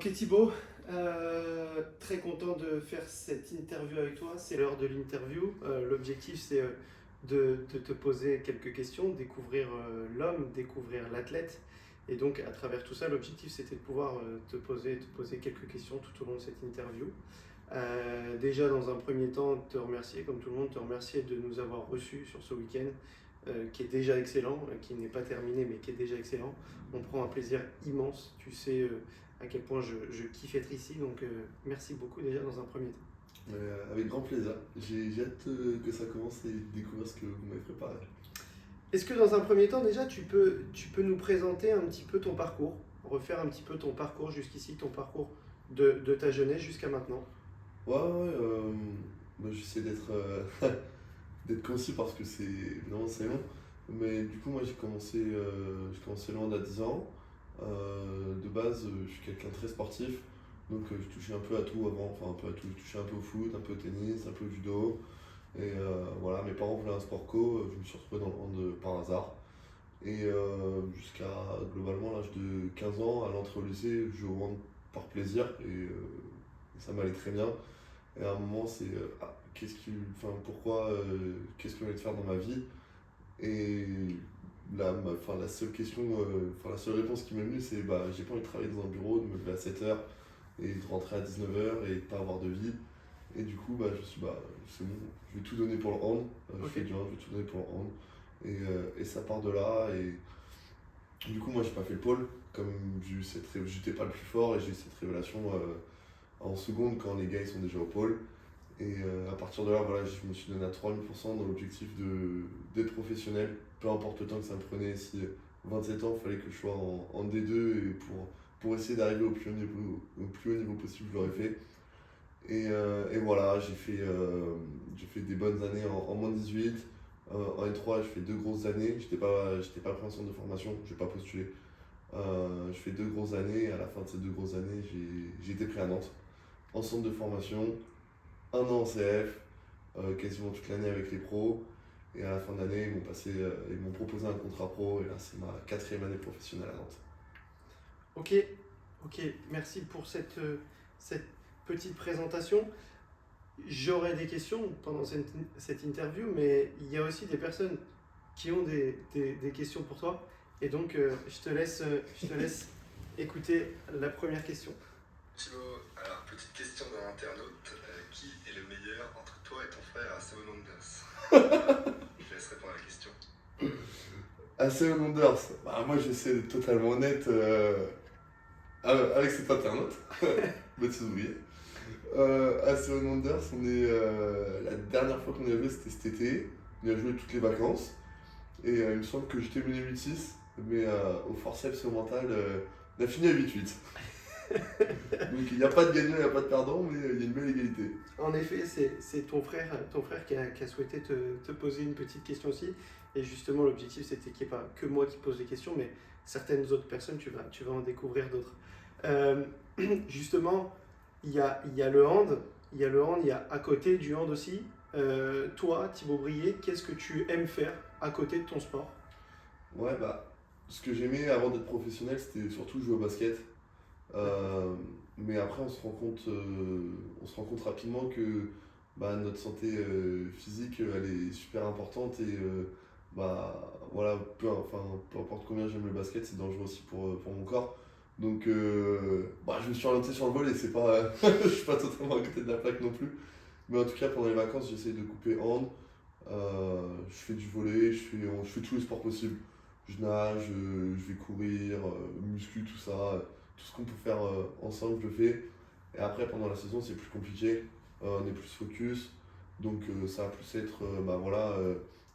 Ok Thibaut, très content de faire cette interview avec toi. C'est l'heure de l'interview. L'objectif c'est de te poser quelques questions, découvrir l'homme, découvrir l'athlète. Et donc à travers tout ça, l'objectif c'était de pouvoir te poser quelques questions tout au long de cette interview. Déjà dans un premier temps, te remercier, comme tout le monde, te remercier de nous avoir reçus sur ce week-end qui est déjà excellent, qui n'est pas terminé mais qui est déjà excellent. On prend un plaisir immense, tu sais à quel point je kiffe être ici, donc merci beaucoup déjà dans un premier temps. Avec grand plaisir. J'ai hâte que ça commence et découvrir ce que vous m'avez préparé. Est-ce que dans un premier temps déjà tu peux nous présenter un petit peu ton parcours, refaire un petit peu ton parcours jusqu'ici, ton parcours de ta jeunesse jusqu'à maintenant? Ouais, moi j'essaie d'être d'être concis parce que c'est long. Mais du coup, moi j'ai commencé loin à 10 ans. De base, je suis quelqu'un de très sportif. Donc je touchais un peu à tout avant, enfin un peu à tout. Je touchais un peu au foot, un peu au tennis, un peu au judo. Et voilà, mes parents voulaient un sport co, je me suis retrouvé dans le hand par hasard. Et jusqu'à globalement l'âge de 15 ans, à l'entrée au lycée, je jouais au hand par plaisir et ça m'allait très bien. Et à un moment, qu'est-ce que j'ai envie de faire dans ma vie? Et la seule question, la seule réponse qui m'est venue, c'est bah, j'ai pas envie de travailler dans un bureau, de me lever à 7 heures et de rentrer à 19 heures et de pas avoir de vie. Et du coup, bah, je me suis dit, bah, c'est bon, je vais tout donner pour le hand. Je Ok. fais du hand, je vais tout donner pour le hand. Et ça part de là. Et du coup, moi, j'ai pas fait le pôle. Comme j'étais pas le plus fort et j'ai eu cette révélation en seconde quand les gars ils sont déjà au pôle. Et à partir de là, voilà, je me suis donné à 3000% dans l'objectif d'être professionnel, peu importe le temps que ça me prenait. Si 27 ans, il fallait que je sois en D2 et pour essayer d'arriver au plus haut niveau possible, je l'aurais fait. Et voilà, j'ai fait des bonnes années en moins de 18. En N3, je fais deux grosses années. J'étais pas pris en centre de formation, je n'ai pas postulé. Je fais deux grosses années. Et à la fin de ces deux grosses années, j'ai été pris à Nantes en centre de formation, un an en CF, quasiment toute l'année avec les pros. Et à la fin de l'année, ils m'ont proposé un contrat pro. Et là, c'est ma quatrième année professionnelle à Nantes. Ok, ok, merci pour cette petite présentation. J'aurai des questions pendant cette interview, mais il y a aussi des personnes qui ont des questions pour toi. Et donc, je te laisse écouter la première question. Thibaut, alors petite question d'un internaute, qui est le meilleur entre toi et ton frère à Seven Wonders? Je te laisse répondre à la question. À Seven Wonders, bah, moi j'essaie d'être totalement honnête avec cet internaute, Baptiste Ouvrier. À Seven Wonders, la dernière fois qu'on y a joué c'était cet été. On y a joué toutes les vacances. Et il me semble que j'étais mené 8-6, mais au forceps et au mental, on a fini à 8-8. Donc il n'y a pas de gagnant, il n'y a pas de perdant, mais il y a une belle égalité. En effet, c'est ton frère qui a souhaité te poser une petite question aussi. Et justement, l'objectif, c'était qu'il n'y ait pas que moi qui pose les questions, mais certaines autres personnes, tu vas en découvrir d'autres. Euh, Justement, il y a le hand, il y a à côté du hand aussi. Toi, Thibaut Brier, qu'est-ce que tu aimes faire à côté de ton sport? Ouais, bah, ce que j'aimais avant d'être professionnel, c'était surtout jouer au basket. Euh, mais après, on se rend compte rapidement que bah, notre santé physique, elle est super importante et bah, voilà, peu importe combien j'aime le basket, c'est dangereux aussi pour mon corps. Donc, bah, je me suis orienté sur le vol et c'est pas, je suis pas totalement à côté de la plaque non plus. Mais en tout cas, pendant les vacances, j'essaie de couper hand. Je fais du volley, je fais tous les sports possibles. Je nage, je vais courir, muscu, tout ça. Tout ce qu'on peut faire ensemble, je le fais. Et après, pendant la saison, c'est plus compliqué. On est plus focus. Donc ça va plus être, bah voilà,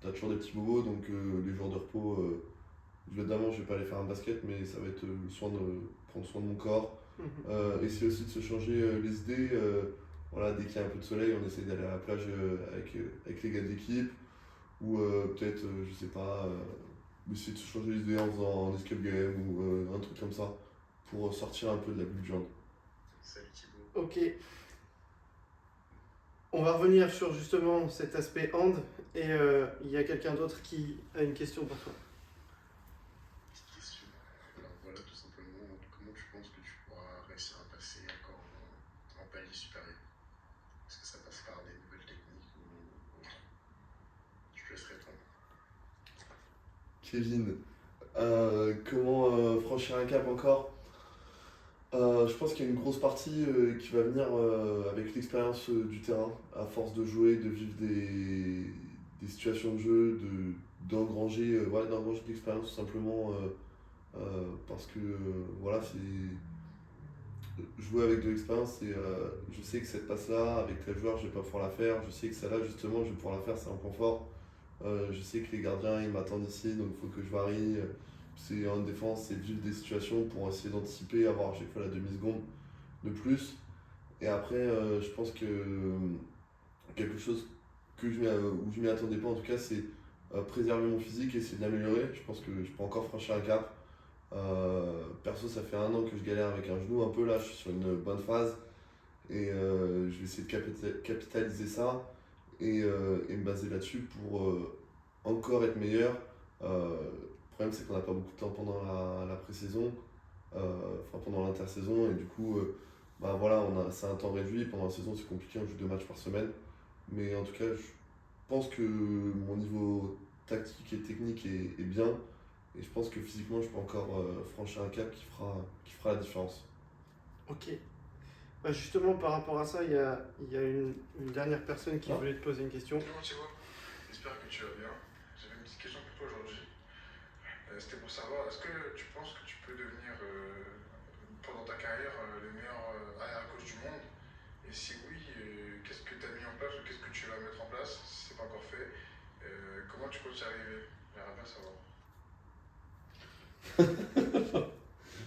t'as toujours des petits bobos. Donc les jours de repos, évidemment, je vais pas aller faire un basket, mais ça va être prendre soin de mon corps. Mhm. Essayer aussi de se changer les idées. Voilà, dès qu'il y a un peu de soleil, on essaie d'aller à la plage avec les gars de l'équipe. Ou peut-être, je sais pas, essayer de se changer les idées en faisant un escape game ou un truc comme ça pour sortir un peu de la bulle du hand. Salut Thibaut. Ok, on va revenir sur justement cet aspect hand. Et il y a quelqu'un d'autre qui a une question pour toi. Petite question. Alors voilà, tout simplement, comment tu penses que tu pourras réussir à Kevin, comment franchir un cap encore? Je pense qu'il y a une grosse partie qui va venir avec l'expérience du terrain, à force de jouer, de vivre des situations de jeu, d'engranger d'engranger de l'expérience tout simplement parce que voilà, c'est jouer avec de l'expérience et je sais que cette passe-là, avec tel joueur, je vais pas pouvoir la faire, je sais que celle-là justement, je vais pouvoir la faire, c'est un point fort. Je sais que les gardiens ils m'attendent ici, donc il faut que je varie. C'est en défense, c'est de vivre des situations pour essayer d'anticiper, avoir à chaque fois la demi-seconde de plus. Et après, je pense que quelque chose où je m'y attendais pas, en tout cas, c'est préserver mon physique et essayer de l'améliorer. Je pense que je peux encore franchir un cap. Perso, ça fait 1 an que je galère avec un genou un peu là, je suis sur une bonne phase et je vais essayer de capitaliser ça et me baser là-dessus pour encore être meilleur. Le problème, c'est qu'on n'a pas beaucoup de temps pendant la pré-saison, enfin pendant l'intersaison, et du coup, bah voilà, c'est un temps réduit. Pendant la saison, c'est compliqué, on joue 2 matchs par semaine. Mais en tout cas, je pense que mon niveau tactique et technique est bien, et je pense que physiquement, je peux encore franchir un cap qui fera la différence. Ok. Bah, justement, par rapport à ça, il y a une dernière personne qui voulait te poser une question. Bonjour Thibaut, j'espère que tu vas bien. J'avais une petite question pour toi aujourd'hui. C'était pour savoir, est-ce que tu penses que tu peux devenir, pendant ta carrière, le meilleur arrière-gauche du monde? Et si oui, qu'est-ce que tu as mis en place ou qu'est-ce que tu vas mettre en place si ce n'est pas encore fait? Comment tu comptes y arriver? J'aimerais bien savoir.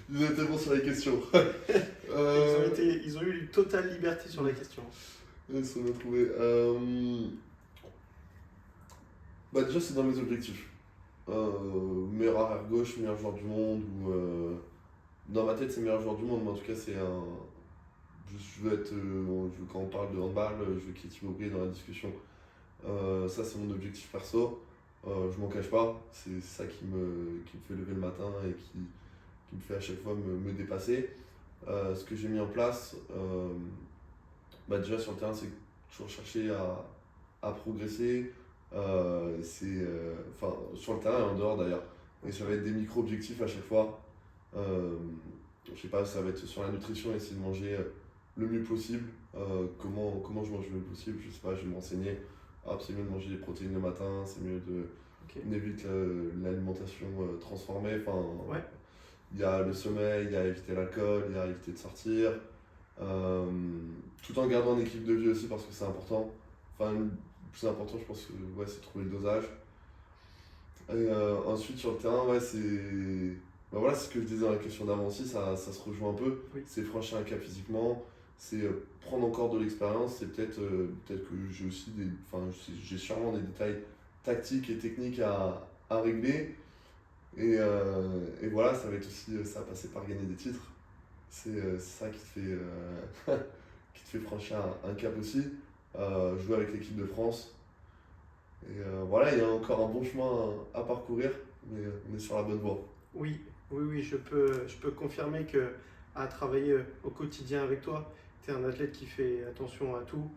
Vous êtes bon sur les questions. Ils ont eu une totale liberté sur la question. Ils sont bien trouvés. Bah déjà, c'est dans mes objectifs. Meilleur arrière gauche, meilleur joueur du monde, ou dans ma tête c'est meilleur joueur du monde, mais en tout cas c'est un. Je veux être. Quand on parle de handball, je veux qu'il y ait Thibaut Gay dans la discussion. Ça c'est mon objectif perso. Je m'en cache pas, c'est ça qui me fait lever le matin et qui me fait à chaque fois me dépasser. Ce que j'ai mis en place, bah déjà sur le terrain, c'est toujours chercher à progresser. Enfin, sur le terrain et en dehors d'ailleurs. Et ça va être des micro-objectifs à chaque fois. Je sais pas, ça va être sur la nutrition, essayer de manger le mieux possible. Comment je mange le mieux possible, je sais pas, je vais me renseigner. Ah, c'est mieux de manger des protéines le matin, c'est mieux Ok. on évite l'alimentation transformée. Enfin, Ouais. il y a le sommeil, il y a éviter l'alcool, il y a éviter de sortir. Tout en gardant un équilibre de vie aussi parce que c'est important. Enfin, le plus important, je pense, ouais, c'est de trouver le dosage. Et ensuite, sur le terrain, ouais, c'est. Bah voilà, c'est ce que je disais dans la question d'avant aussi, ça se rejoint un peu. Oui. C'est franchir un cap physiquement, c'est prendre encore de l'expérience, c'est peut-être que j'ai aussi des. Enfin, j'ai sûrement des détails tactiques et techniques à régler. Et voilà, ça va être aussi. Ça va passer par gagner des titres. C'est ça qui te fait, qui te fait franchir un cap aussi. Jouer avec l'équipe de France. Et voilà, il y a encore un bon chemin à parcourir, mais on est sur la bonne voie. Oui, oui, je peux confirmer que à travailler au quotidien avec toi, tu es un athlète qui fait attention à tout,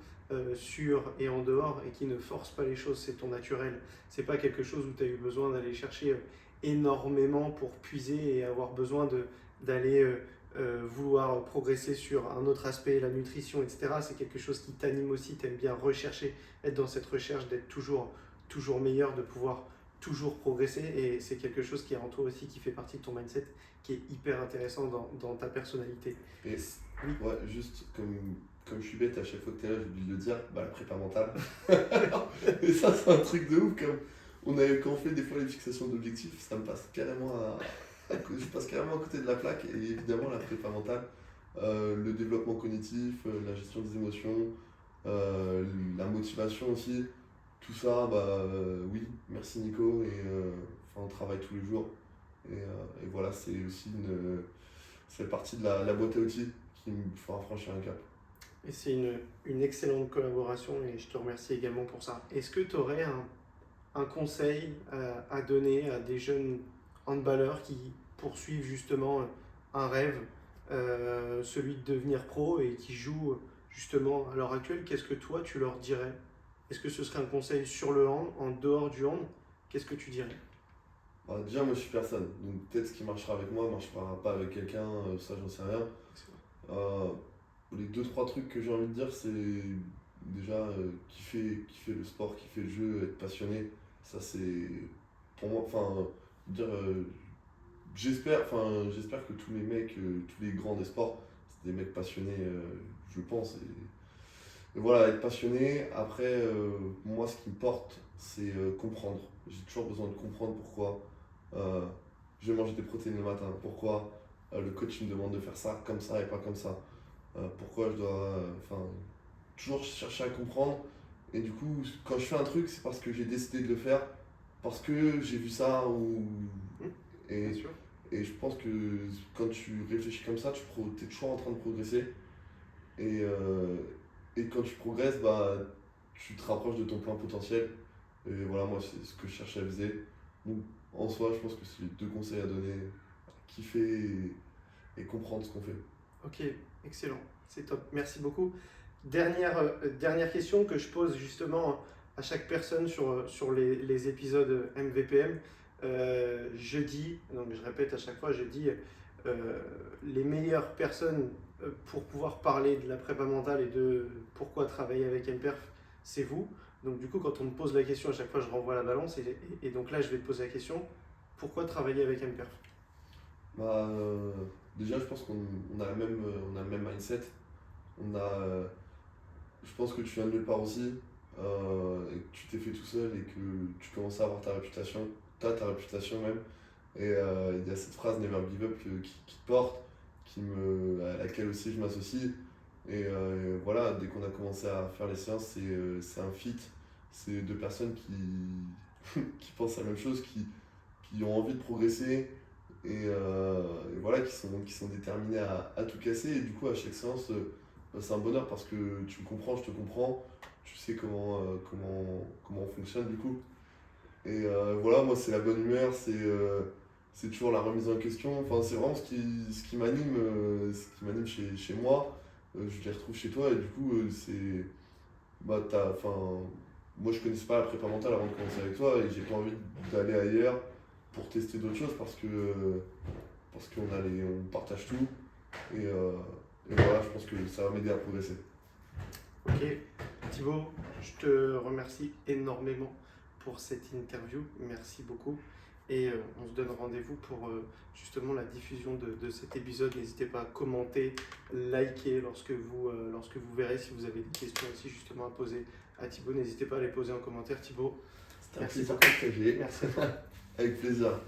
sur et en dehors, et qui ne force pas les choses, c'est ton naturel. C'est pas quelque chose où tu as eu besoin d'aller chercher énormément pour puiser et avoir besoin d'aller vouloir progresser sur un autre aspect, la nutrition, etc. C'est quelque chose qui t'anime aussi, tu aimes bien rechercher, être dans cette recherche, d'être toujours meilleur, de pouvoir toujours progresser, et c'est quelque chose qui est en toi aussi, qui fait partie de ton mindset, qui est hyper intéressant dans ta personnalité. Et Oui. ouais, juste comme je suis bête, à chaque fois que tu es là, j'oublie de le dire, bah, la prépa mentale. Et ça, c'est un truc de ouf. Quand on fait des fois les fixations d'objectifs, ça me passe carrément je passe carrément à côté de la plaque. Et évidemment, la prépa mentale, le développement cognitif, la gestion des émotions, la motivation aussi. Tout ça, bah oui, merci Nico, et enfin, on travaille tous les jours. Et voilà, c'est aussi c'est partie de la boîte à outils qui me fera franchir un cap. Et c'est une excellente collaboration, et je te remercie également pour ça. Est-ce que tu aurais un conseil à donner à des jeunes handballeurs qui poursuivent justement un rêve, celui de devenir pro, et qui jouent justement à l'heure actuelle? Qu'est-ce que toi tu leur dirais? Est-ce que ce serait un conseil sur le hand, en dehors du hand? Qu'est-ce que tu dirais? Déjà, moi je suis personne, donc peut-être ce qui marchera avec moi marchera pas avec quelqu'un, ça j'en sais rien. Euh, les deux, trois trucs que j'ai envie de dire, c'est déjà kiffer le sport, kiffer le jeu, être passionné. Ça, c'est pour moi, enfin, dire, j'espère que tous les mecs, tous les grands des sports, c'est des mecs passionnés, je pense. Et voilà, être passionné. Après, moi, ce qui me porte, c'est comprendre. J'ai toujours besoin de comprendre pourquoi euh, je vais manger des protéines le matin, pourquoi le coach me demande de faire ça comme ça et pas comme ça. Pourquoi je dois. Enfin, toujours chercher à comprendre. Et du coup, quand je fais un truc, c'est parce que j'ai décidé de le faire, parce que j'ai vu ça ou. Bien Et, sûr. et je pense que quand tu réfléchis comme ça, tu es toujours en train de progresser. Et, et quand tu progresses, bah, tu te rapproches de ton plein potentiel. Et voilà, moi, c'est ce que je cherche à viser. Donc, en soi, je pense que c'est les deux conseils à donner. Kiffer et comprendre ce qu'on fait. Ok, excellent, c'est top, merci beaucoup. Dernière question que je pose justement à chaque personne sur les épisodes MVPM. Je dis, donc je répète à chaque fois, je dis les meilleures personnes pour pouvoir parler de la prépa mentale et de pourquoi travailler avec MPerf, c'est vous. Donc du coup, quand on me pose la question, à chaque fois, je renvoie la balance. Et donc là, je vais te poser la question, pourquoi travailler avec MPerf? Bah, déjà, je pense qu'on a on a le même mindset. On a, je pense que tu viens de nulle part aussi, et que tu t'es fait tout seul et que tu commences à avoir ta réputation. T'as ta réputation même. Et il y a cette phrase Never Give Up qui te porte, à laquelle aussi je m'associe. Et voilà, dès qu'on a commencé à faire les séances, c'est un fit. C'est deux personnes qui pensent la même chose, qui ont envie de progresser et voilà, qui sont déterminés à tout casser. Et du coup, à chaque séance, bah, c'est un bonheur parce que tu me comprends, je te comprends, tu sais comment on fonctionne du coup. Et voilà, moi, c'est la bonne humeur, c'est toujours la remise en question. Enfin, c'est vraiment ce qui m'anime chez moi. Je les retrouve chez toi et du coup, bah, moi, je connaissais pas la prépa mentale avant de commencer avec toi et j'ai pas envie d'aller ailleurs pour tester d'autres choses parce on partage tout et voilà, je pense que ça va m'aider à progresser. Ok, Thibaut, je te remercie énormément pour cette interview. Merci beaucoup. Et on se donne rendez-vous pour justement la diffusion de cet épisode. N'hésitez pas à commenter, liker lorsque vous verrez. Si vous avez des questions aussi justement à poser à Thibaut, n'hésitez pas à les poser en commentaire. Thibaut, C'était un merci plaisir beaucoup. partagé. Merci à toi. Avec plaisir.